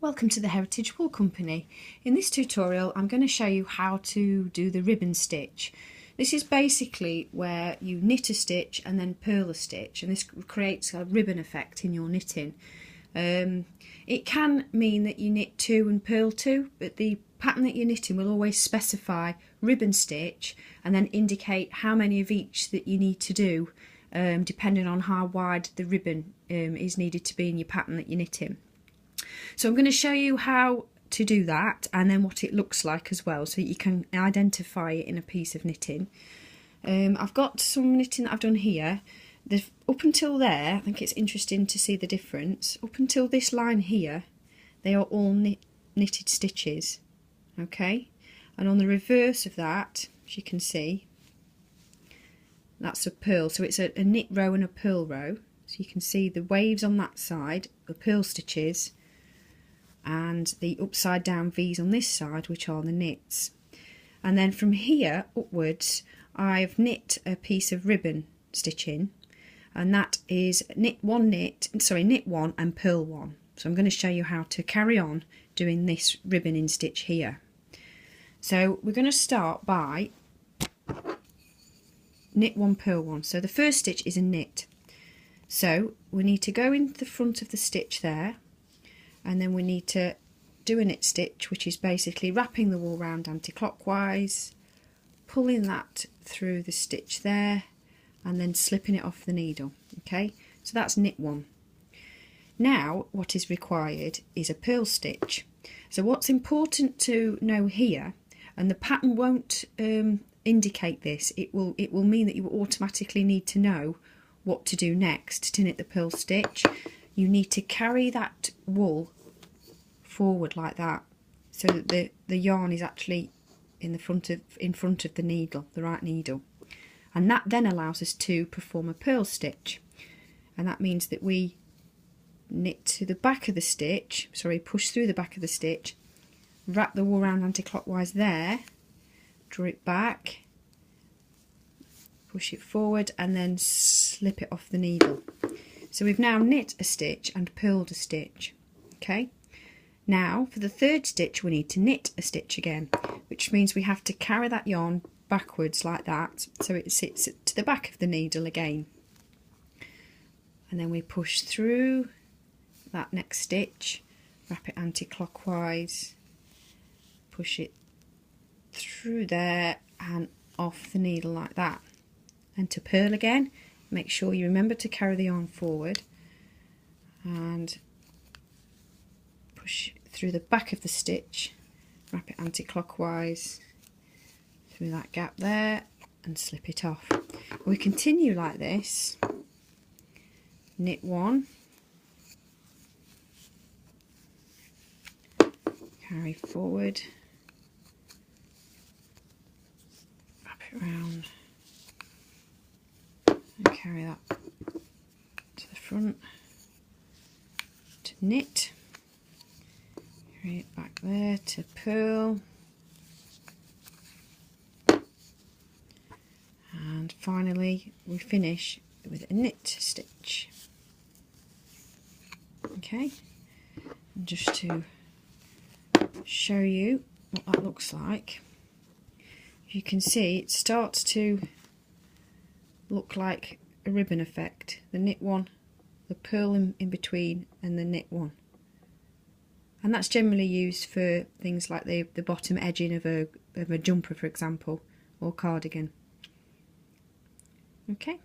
Welcome to the Heritage Wool Company. In this tutorial I'm going to show you how to do the ribbon stitch. This is basically where you knit a stitch and then purl a stitch, and this creates a ribbon effect in your knitting. It can mean that you knit two and purl two, but the pattern that you're knitting will always specify ribbon stitch and then indicate how many of each that you need to do, depending on how wide the ribbon is needed to be in your pattern that you're knitting. So I'm going to show you how to do that and then what it looks like as well, so that you can identify it in a piece of knitting. I've got some knitting that I've done here. Up until there, I think it's interesting to see the difference. Up until this line here, they are all knitted stitches, okay? And on the reverse of that, as you can see, that's a purl. So it's a knit row and a purl row. So you can see the waves on that side, the purl stitches, and the upside down V's on this side, which are the knits. And then from here upwards I've knit a piece of ribbon stitching, and that is knit one and purl one. So I'm going to show you how to carry on doing this ribboning stitch here. So we're going to start by knit one, purl one. So the first stitch is a knit, so we need to go in the front of the stitch there, and then we need to do a knit stitch, which is basically wrapping the wool round anti-clockwise, pulling that through the stitch there, and then slipping it off the needle. Okay, so that's knit one. Now what is required is a purl stitch. So what's important to know here, and the pattern won't indicate this, it will mean that you will automatically need to know what to do next to knit the purl stitch. You need to carry that wool forward like that, so that the yarn is actually in front of the needle, the right needle, and that then allows us to perform a purl stitch. And that means that we knit to the back of the stitch, push through the back of the stitch, wrap the wool round anti-clockwise there, draw it back, push it forward, and then slip it off the needle. So we've now knit a stitch and purled a stitch. Okay, now for the third stitch we need to knit a stitch again, which means we have to carry that yarn backwards like that, so it sits to the back of the needle again, and then we push through that next stitch, wrap it anti-clockwise, push it through there and off the needle like that. And to purl again, make sure you remember to carry the yarn forward and push through the back of the stitch, wrap it anti-clockwise through that gap there and slip it off. We continue like this. Knit one, carry forward, wrap it round, and carry that to the front to knit, carry it back there to purl, and finally we finish with a knit stitch. Okay, and just to show you what that looks like, you can see it starts to look like a ribbon effect. The knit one, the purl in between, and the knit one. And that's generally used for things like the bottom edging of a jumper, for example, or cardigan. Okay.